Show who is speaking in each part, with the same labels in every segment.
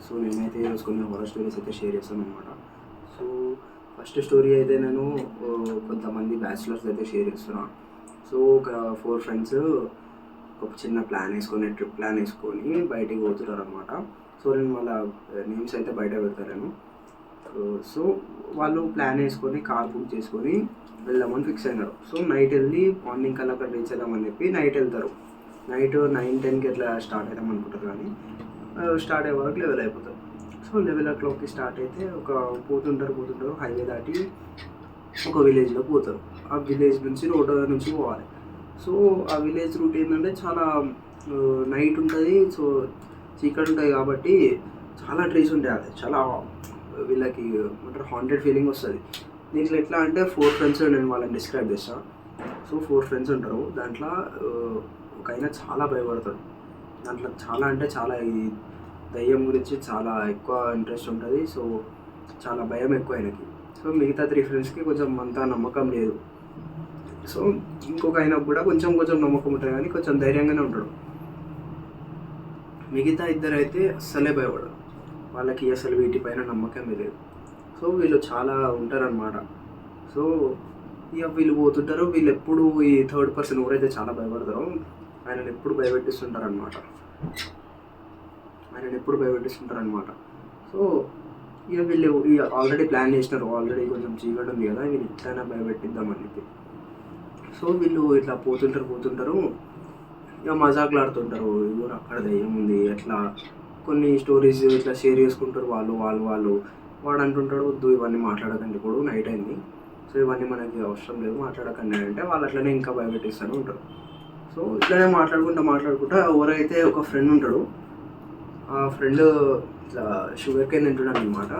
Speaker 1: So నేనైతే ఈరోజు కొన్ని హారర్ స్టోరీస్ అయితే షేర్ చేస్తాను అనమాట. సో ఫస్ట్ స్టోరీ అయితే నేను కొంతమంది బ్యాచిలర్స్ అయితే షేర్ చేస్తున్నాను. సో ఒక 4 ఫ్రెండ్స్ ఒక చిన్న ప్లాన్ వేసుకొని ట్రిప్ ప్లాన్ వేసుకొని బయటికి పోతున్నారు అనమాట. సో నేను వాళ్ళ నేమ్స్ అయితే బయట పెడతాను. సో వాళ్ళు ప్లాన్ వేసుకొని కార్ బుక్ చేసుకొని వెళ్దామని ఫిక్స్ అయినారు. సో నైట్ వెళ్ళి మార్నింగ్ కల్లా అక్కడ రీచ్ అవుదామని చెప్పి నైట్ వెళ్తారు. నైట్ 9-10కి అట్లా స్టార్ట్ అవుదాం అనుకుంటారు, కానీ స్టార్ట్ అయ్యే వరకు 11 అయిపోతారు. సో 11 o'clockకి స్టార్ట్ అయితే ఒక పోతుంటారు హైవే దాటి ఒక విలేజ్లోకి పోతారు. ఆ విలేజ్ నుంచి రోడ్ నుంచి పోవాలి. సో ఆ విలేజ్ రూట్ ఏంటంటే చాలా నైట్ ఉంటుంది. సో చీకటి ఉంటుంది కాబట్టి చాలా ట్రీస్ ఉంటాయి. అది చాలా వీళ్ళకి ఏమంటారు హాంటెడ్ ఫీలింగ్ వస్తుంది. దీంట్లో ఎట్లా అంటే 4 ఫ్రెండ్స్ నేను వాళ్ళని డిస్క్రైబ్ చేస్తాను. సో 4 ఫ్రెండ్స్ ఉంటారు. దాంట్లో ఒక ఆయన చాలా భయపడతాడు. దాంట్లో చాలా అంటే చాలా ఈ దయ్యం గురించి చాలా ఎక్కువ ఇంట్రెస్ట్ ఉంటుంది. సో చాలా భయం ఎక్కువ ఆయనకి. సో మిగతా 3 ఫ్రెండ్స్కి కొంచెం అంత నమ్మకం లేదు. సో ఇంకొక ఆయన కూడా కొంచెం నమ్మకం ఉంటుంది, కానీ కొంచెం ధైర్యంగానే ఉంటాడు. మిగతా 2 అయితే అస్సలే భయపడరు. వాళ్ళకి అసలు వీటిపైన నమ్మకమే లేదు. సో వీళ్ళు చాలా ఉంటారనమాట. సో ఇక వీళ్ళు పోతుంటారు. వీళ్ళు ఎప్పుడు ఈ 3rd పర్సన్ ఎవరైతే చాలా భయపడతారో ఆయనను ఎప్పుడు భయపెట్టిస్తుంటారనమాట. సో ఇక వీళ్ళు ఆల్రెడీ ప్లాన్ చేసినారు. ఆల్రెడీ కొంచెం చీకటి ఉంది కదా, వీళ్ళు ఎట్లయినా భయపెట్టిద్దామని చెప్పి. సో వీళ్ళు ఇట్లా పోతుంటారు. ఇక మజాకులు ఆడుతుంటారు. ఇవ్వరు అక్కడ దయ్యం ఉంది అట్లా కొన్ని స్టోరీస్ ఇట్లా షేర్ చేసుకుంటారు. వాళ్ళు వాడు అంటుంటాడు, వద్దు ఇవన్నీ మాట్లాడకండి, ఇప్పుడు నైట్ అయింది, సో ఇవన్నీ మనకి అవసరం లేదు, మాట్లాడకండి అంటే వాళ్ళు అట్లనే ఇంకా భయపెట్టిస్తూనే ఉంటారు. సో ఇట్లనే మాట్లాడుకుంటా ఎవరైతే ఒక ఫ్రెండ్ ఉంటాడు, ఆ ఫ్రెండ్ ఇట్లా షుగర్ కేన్ తింటున్నాడు అనమాట.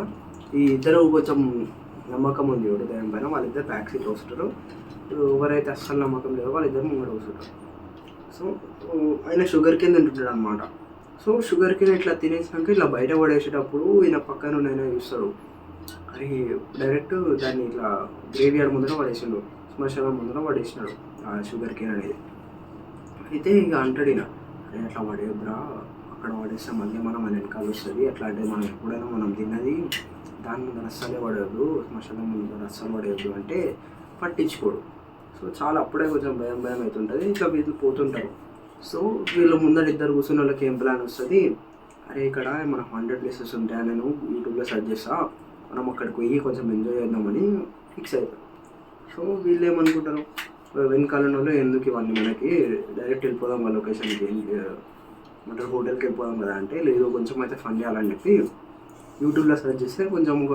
Speaker 1: ఈ ఇద్దరు కొంచెం నమ్మకం ఉంది ఒకటి దయ్యం పైన. వాళ్ళిద్దరు బ్యాక్ సీట్ వస్తుంటారు. ఎవరైతే అస్సలు నమ్మకం లేదో వాళ్ళిద్దరు ముంగడ వస్తుంటారు. సో ఆయన షుగర్ కేన్ తింటుంటాడు అనమాట. సో షుగర్ కేన్ ఇట్లా తినేసినాక ఇట్లా బయట పడేసేటప్పుడు ఈయన పక్కన ఆయన చూస్తాడు. అది డైరెక్ట్ దాన్ని ఇట్లా గ్రేవ్ యార్డ్ ముందర పడేసిండు, శ్మశానం ముందర పడేసినాడు ఆ షుగర్ కేన్ అనేది. అయితే ఇక అంటాడు ఈయన, అరే అట్లా పడేద్దురా, అక్కడ పడేస్తే మళ్ళీ మన వెనకాల వస్తుంది, అట్లా అంటే మనం ఎప్పుడైనా మనం తిన్నది దాని ముందర అస్సలే పడేయద్దు, శ్మశానం ముందర అస్సలు పడేయద్దు అంటే పట్టించుకోడు. సో చాలా అప్పుడే కొంచెం భయం అవుతుంటుంది. ఇట్లా వీళ్ళు పోతుంటారు. సో వీళ్ళు ముందర 2 కూర్చున్న వాళ్ళకి ఏం ప్లాన్ వస్తుంది, అరే ఇక్కడ మన 100 ప్లేసెస్ ఉంటాయని నేను యూట్యూబ్లో సెర్చ్ చేస్తా, మనం అక్కడికి పోయి కొంచెం ఎంజాయ్ చేద్దామని ఫిక్స్ అవుతారు. సో వీళ్ళు ఏమనుకుంటారు, వెనకాలలో ఎందుకు ఇవన్నీ మనకి, డైరెక్ట్ వెళ్ళిపోదాం ఆ లొకేషన్కి, అంటే హోటల్కి వెళ్ళిపోదాం కదా అంటే, లేదు కొంచెం అయితే ఫన్ చేయాలని చెప్పి యూట్యూబ్లో సెర్చ్ చేస్తే కొంచెం ఒక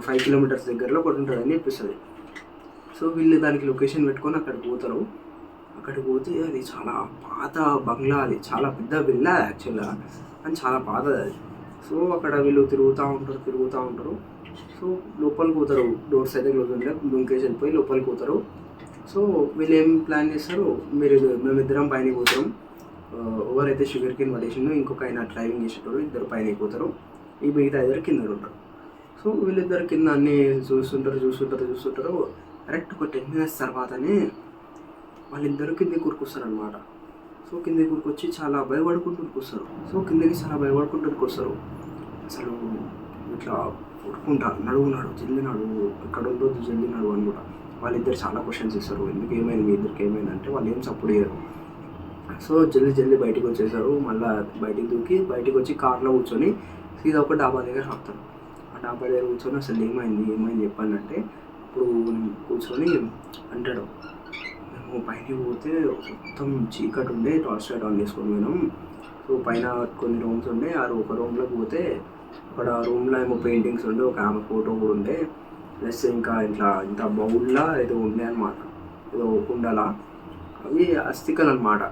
Speaker 1: 5 kilometers దగ్గరలో ఒకటి ఉంటుందని చెప్పిస్తుంది. సో వీళ్ళు దానికి లొకేషన్ పెట్టుకొని అక్కడికి పోతారు. అక్కడికి పోతే అది చాలా పాత బంగ్లా, అది చాలా పెద్ద విల్లా యాక్చువల్గా, అని చాలా పాతది అది. సో అక్కడ వీళ్ళు తిరుగుతూ ఉంటారు. సో లోపలికి పోతారు. డోర్స్ అయితే క్లోజ్ ఉంటాయి, దుంకేసి వెళ్ళిపోయి లోపలికి పోతారు. సో వీళ్ళు ఏం ప్లాన్ చేస్తారు, మేమిద్దరం పైన పోతాం, ఎవరైతే షుగర్ కేన్ పడేసిందో ఇంకొక ఆయన డ్రైవింగ్ చేసేటోళ్ళు 2 పైన పోతారు, ఈ మిగతా 2 కింద ఉంటారు. సో వీళ్ళిద్దరు కింద అన్నీ చూస్తుంటారు. కరెక్ట్ ఒక 10 minutes తర్వాతనే వాళ్ళిద్దరు కిందకి కూరుకొస్తారు అనమాట. సో కిందకి కూరుకొచ్చి చాలా భయపడుకుంటూ వస్తారు. అసలు ఇట్లా కొట్టుకుంటా నడువు జల్ది నడువు, ఎక్కడ ఉందో జల్ది నడువు అనమాట. వాళ్ళిద్దరు చాలా క్వశ్చన్స్ ఇస్తారు, ఎందుకు ఏమైంది, మీ ఇద్దరికి ఏమైంది అంటే వాళ్ళు ఏం సపోర్ట్ చేయరు. సో జల్దీ బయటికి వచ్చేసారు. మళ్ళీ బయటికి వచ్చి కార్లో కూర్చొని సీదా ఒక డాబా దగ్గర ఆపుతారు. ఆ డాబా దగ్గర కూర్చొని అసలు ఏమైంది చెప్పండి అంటే, అప్పుడు కూర్చొని అంటాడు, మేము పైకి పోతే మొత్తం చీకటి ఉండే, టార్చ్ లైట్ ఆన్ చేసుకొని పోయినాం. సో పైన కొన్ని రూమ్స్ ఉండే, ఒక రూమ్లోకి పోతే అక్కడ రూమ్లో ఏమో పెయింటింగ్స్ ఉండే, ఒక ఆమె ఫోటో కూడా ఉండే, ప్లస్ ఇంకా ఇంత బౌల్లా ఏదో ఉండే అనమాట, ఏదో కుండలా, అవి అస్థికలు అనమాట.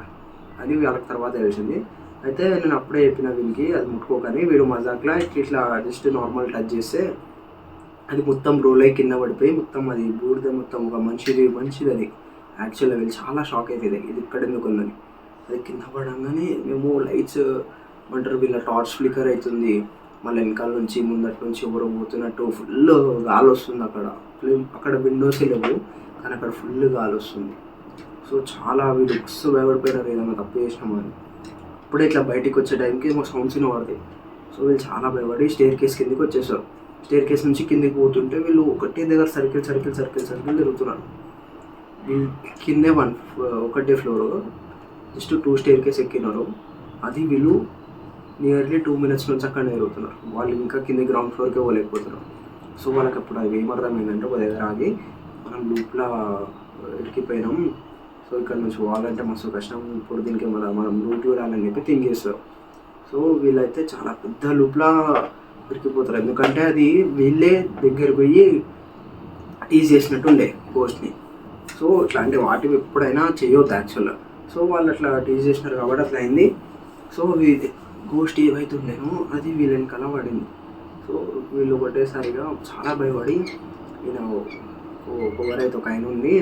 Speaker 1: అది వాళ్ళకి తర్వాత తెలిసింది. అయితే నేను అప్పుడే చెప్పిన వీళ్ళకి అది ముట్టుకోకని, వీడు మజాక్లా ఇట్లా జస్ట్ నార్మల్ టచ్ చేస్తే అది మొత్తం రోల్ అయ్యి కింద పడిపోయి మొత్తం అది బూడిద, మొత్తం ఒక మనిషిది అది. యాక్చువల్గా వీళ్ళు చాలా షాక్ అవుతుంది, ఇది ఇక్కడ ఎందుకు ఉందని. అది కింద పడంగానే మేము లైట్స్ ఏమంటారు, వీళ్ళ టార్చ్ ఫ్లికర్ అవుతుంది, మళ్ళీ వెనకాల నుంచి ముందటి నుంచి ఎవరో పోతున్నట్టు ఫుల్ గాలి వస్తుంది. అక్కడ విండోస్ లేవు, కానీ అక్కడ ఫుల్ గాలి వస్తుంది. సో చాలా వీళ్ళు భయపడిపోయినారు, ఏదైనా తప్పు చేసినామని. అప్పుడే ఇట్లా బయటికి వచ్చే టైంకి మా సౌండ్స్ వినబడతాయి. సో వీళ్ళు చాలా భయపడి స్టేర్ కేస్ కిందకి వచ్చేసారు. స్టేర్ కేస్ నుంచి కిందికి పోతుంటే వీళ్ళు ఒకటే దగ్గర సర్కిల్ తిరుగుతున్నారు. వీళ్ళు కిందే ఒకటే ఫ్లోర్, జస్ట్ 2 స్టేర్ కేస్ ఎక్కినారు. అది వీళ్ళు నియర్లీ 2 minutes నుంచి అక్కడ తిరుగుతున్నారు. వాళ్ళు ఇంకా కింద గ్రౌండ్ ఫ్లోర్కే పోలేకపోతున్నారు. సో వాళ్ళకి అప్పుడు అది ఏమర్థమైందంటే ఒక దగ్గర ఆగి మనం లూప్లా ఇరికిపోయినాం, సో ఇక్కడ నుంచి పోవాలంటే మస్తు కష్టం, ఇప్పుడు దీనికి మనం రూట్ చూడాలని చెప్పి థింక్ చేస్తారు. సో వీళ్ళైతే చాలా పెద్ద లూప్లా ఇరికిపోతారు. ఎందుకంటే అది వీళ్ళే దగ్గర పోయి టీజ్ చేసినట్టు ఉండే గోస్ట్ని. సో ఇట్లాంటి వాటివి ఎప్పుడైనా చేయొద్దు యాక్చువల్గా. సో వాళ్ళు అట్లా టీజ్ చేసినారు కాబట్టి అట్లా అయింది. సో గోస్ట్ ఏవైతుండేనో అది వీళ్ళని కలవడింది. సో వీళ్ళు ఒకటేసారిగా చాలా భయపడి ఈయన ఎవరైతే ఒక ఆయన ఉంది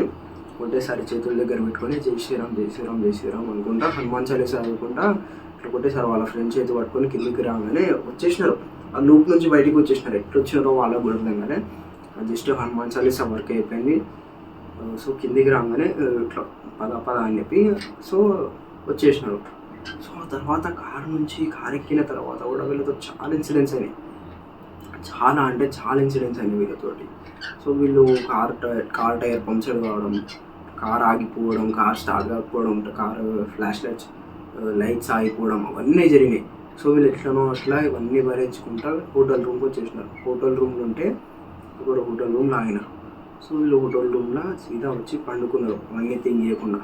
Speaker 1: ఒకటేసారి చేతుల దగ్గర పెట్టుకొని జై శ్రీరామ్ అనుకుంటా హనుమాన్ చాలీసా చదువుకుంటా ఇట్లా ఒకటేసారి వాళ్ళ ఫ్రెండ్ చేతి పట్టుకొని కిందికి రాగానే వచ్చేసినారు. ఆ లూప్ నుంచి బయటికి వచ్చేసినారు. ఎట్లా వచ్చినారో వాళ్ళకు గుర్తుండగానే జస్ట్ హనుమాన్ చాలీసా వర్క్ అయిపోయింది. సో కిందికి రాగానే ఇట్లా పద అని చెప్పి సో వచ్చేసినారు. సో ఆ తర్వాత కారు ఎక్కిన తర్వాత కూడా వీళ్ళతో చాలా ఇన్సిడెంట్స్ అయినాయి, చాలా ఇన్సిడెంట్స్ అయినాయి వీళ్ళతోటి. సో వీళ్ళు కార్ టైర్ పంక్చర్ కావడం, కార్ ఆగిపోవడం, కార్ స్టార్ట్ కాకపోవడం, కారు ఫ్లాష్ లైట్స్ ఆగిపోవడం అవన్నీ జరిగినాయి. సో వీళ్ళు ఎట్లనో అట్లా ఇవన్నీ భరించుకుంటా హోటల్ రూమ్కి వచ్చేసినారు. హోటల్ రూమ్లో ఉంటే ఒకరు హోటల్ రూమ్లో ఆగినారు. సో వీళ్ళు హోటల్ రూమ్లో సీదా వచ్చి పండుకున్నారు అవన్నీ థింక్ చేయకుండా.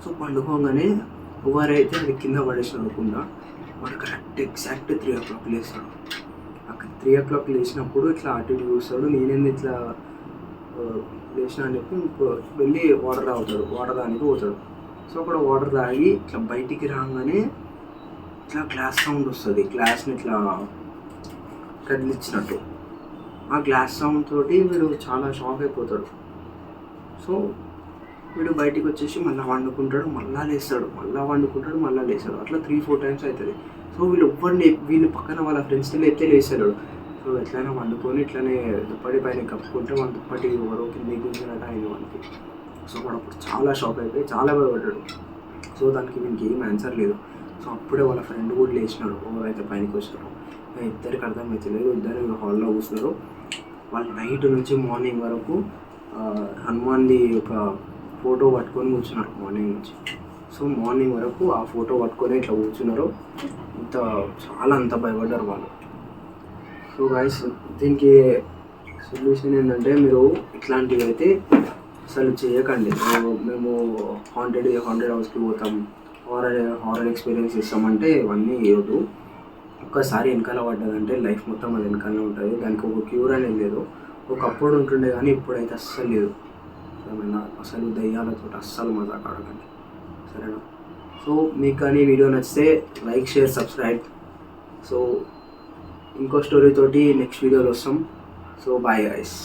Speaker 1: సో పండుకోగానే ఎవరైతే అది కింద పడేసిన అనుకుండా వాడు కరెక్ట్ ఎగ్జాక్ట్ 3 o'clock లేస్తాడు. అక్కడ 3 o'clock లేచినప్పుడు ఇట్లా అటు ఇటు చూస్తాడు. నేనేంది ఇట్లా లేచిన అని చెప్పి వెళ్ళి వాటర్ తాగడానికి పోతాడు. సో అక్కడ వాటర్ తాగి ఇట్లా బయటికి రాగానే ఇట్లా గ్లాస్ సౌండ్ వస్తుంది, గ్లాస్ని ఇట్లా కదిలిచ్చినట్టు. ఆ గ్లాస్ సౌండ్ తోటి వీడు చాలా షాక్ అయిపోతాడు. సో వీడు బయటికి వచ్చేసి మళ్ళీ వండుకుంటాడు, మళ్ళీ లేస్తాడు, మళ్ళీ లేస్తాడు. అట్లా 3-4 times అవుతుంది. సో వీళ్ళు పక్కన వాళ్ళ ఫ్రెండ్స్ని లేపితే లేస్తాడు. సో ఎట్లయినా వండుకొని ఇట్లనే దుప్పటి పైన కప్పుకుంటే మన దుప్పటి ఎవరో కింద కూర్చున్నట్టు అయింది మనకి. సో వాడు అప్పుడు చాలా షాక్ అయిపోయి చాలా భయపడ్డాడు. సో దానికి వీనికి ఏం ఆన్సర్ లేదు. సో అప్పుడే వాళ్ళ ఫ్రెండ్ కూడా లేచినాడు, ఎవరైతే పైనకి వచ్చినారు. ఇద్దరికి అర్థమవుతలేదు, ఇద్దరు హాల్లో కూర్చున్నారు. వాళ్ళు నైట్ నుంచి మార్నింగ్ వరకు హనుమాన్ది ఒక ఫోటో పట్టుకొని కూర్చున్నారు మార్నింగ్ నుంచి. సో మార్నింగ్ వరకు ఆ ఫోటో పట్టుకొని ఇట్లా కూర్చున్నారు. అంత భయపడ్డారు వాళ్ళు. సో గైస్ దీనికి సొల్యూషన్ ఏంటంటే మీరు ఇట్లాంటివి అయితే అసలు చేయకండి. మేము హాంటెడ్ హౌస్కి పోతాం, హారర్ ఎక్స్పీరియన్స్ ఇస్తామంటే ఇవన్నీ ఇవ్వదు. ఒక్కసారి వెనకాల పడ్డదంటే లైఫ్ మొత్తం అది వెనకాలనే ఉంటుంది. దానికి ఒక క్యూర్ అనేది లేదు. ఒకప్పుడు ఉంటుండే కానీ ఇప్పుడైతే అస్సలు లేదు. అసలు దయ్యాలతో అస్సలు మజాక్ ఆడకండి, సరేనా? సో మీకు కానీ వీడియో నచ్చితే లైక్, షేర్, సబ్స్క్రైబ్. సో ఇంకో స్టోరీ తోటి నెక్స్ట్ వీడియోలో వస్తాం. So bye guys.